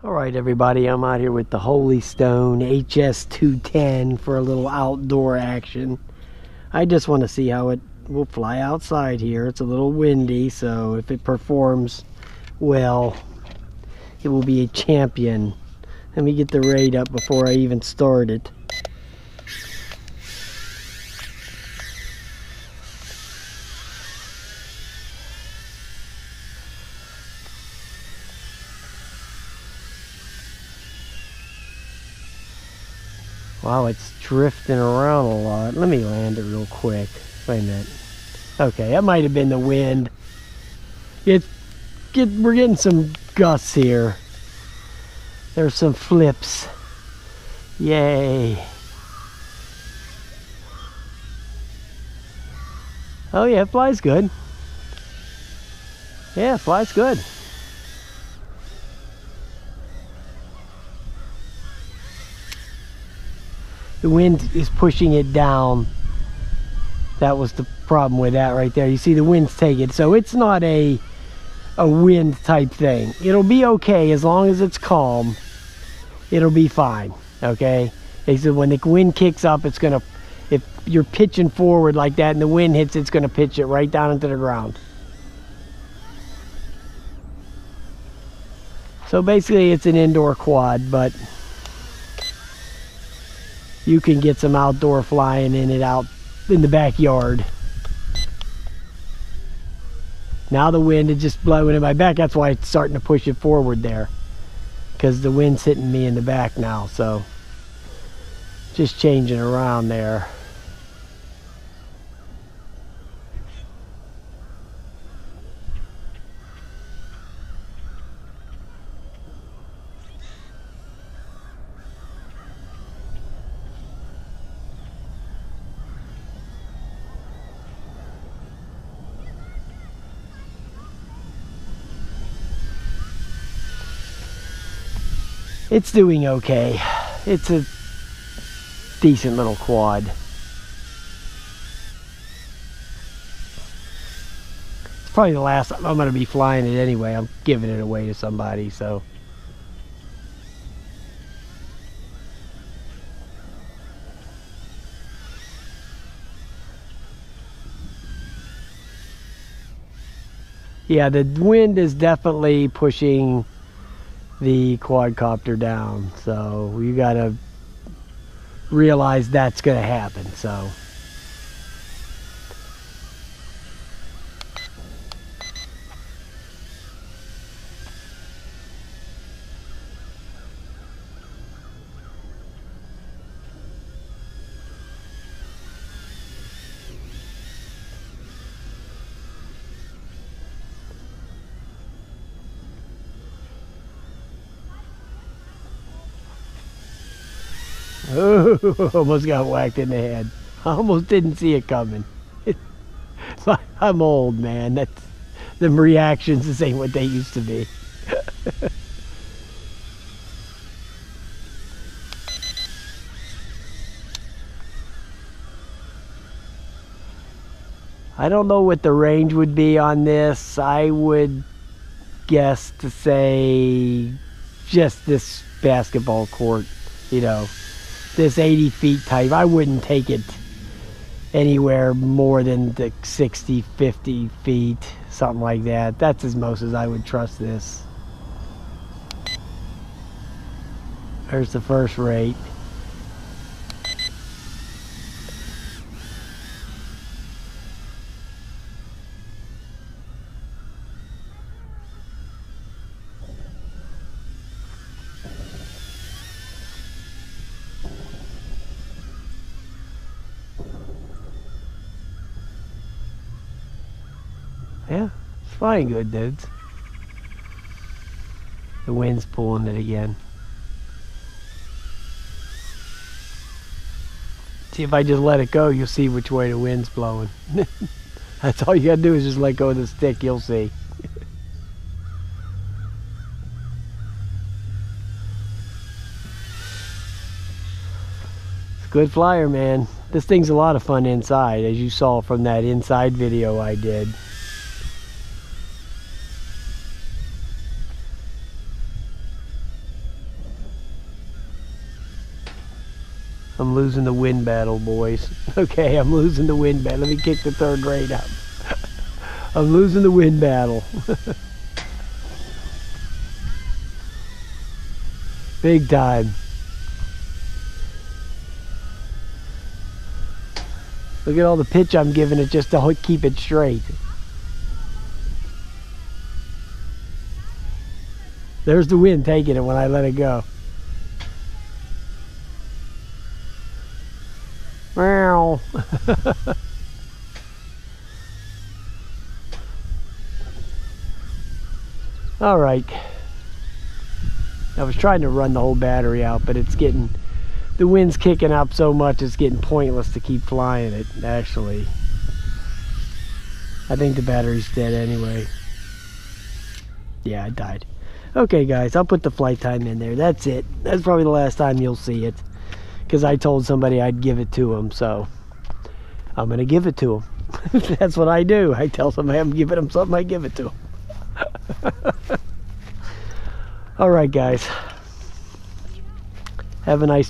Alright everybody, I'm out here with the Holy Stone HS210 for a little outdoor action. I just want to see how it will fly outside here. It's a little windy, so if it performs well, it will be a champion. Let me get the rate up before I even start it. Wow, it's drifting around a lot. Let me land it real quick. Wait a minute. Okay, that might have been the wind. We're getting some gusts here. There's some flips. Yay. Oh yeah, it flies good. Yeah, it flies good. The wind is pushing it down. That was the problem with that right there. You see the wind's taking it. So it's not a wind type thing. It'll be okay as long as it's calm. It'll be fine. Okay? They said when the wind kicks up, it's gonna, if you're pitching forward like that and the wind hits, it's gonna pitch it right down into the ground. So basically it's an indoor quad, but you can get some outdoor flying in it out in the backyard. Now the wind is just blowing in my back. That's why it's starting to push it forward there, because the wind's hitting me in the back now. So just changing around there. It's doing okay. It's a decent little quad. It's probably the last time I'm going to be flying it anyway. I'm giving it away to somebody, so. Yeah, the wind is definitely pushing the quadcopter down, so you gotta realize that's gonna happen. So oh, almost got whacked in the head. I almost didn't see it coming. I'm old, man. That's, them reactions, this ain't what they used to be. I don't know what the range would be on this. I would guess to say just this basketball court, you know, this 80 feet type. I wouldn't take it anywhere more than the 60, 50 feet, something like that. That's as most as I would trust this. There's the first rate. Yeah, it's flying good, dudes. The wind's pulling it again. See, if I just let it go, you'll see which way the wind's blowing. That's all you gotta do is just let go of the stick, you'll see. It's a good flyer, man. This thing's a lot of fun inside, as you saw from that inside video I did. I'm losing the wind battle, boys. Okay, I'm losing the wind battle. Let me kick the third rate up. I'm losing the wind battle. Big time. Look at all the pitch I'm giving it just to keep it straight. There's the wind taking it when I let it go. Meow. All right. I was trying to run the whole battery out, but it's getting, the wind's kicking up so much it's getting pointless to keep flying it, actually. I think the battery's dead anyway. Yeah, it died. Okay guys, I'll put the flight time in there. That's it. That's probably the last time you'll see it, because I told somebody I'd give it to them, so I'm gonna give it to them. That's what I do. I tell somebody I'm giving them something, I give it to them. All right guys, have a nice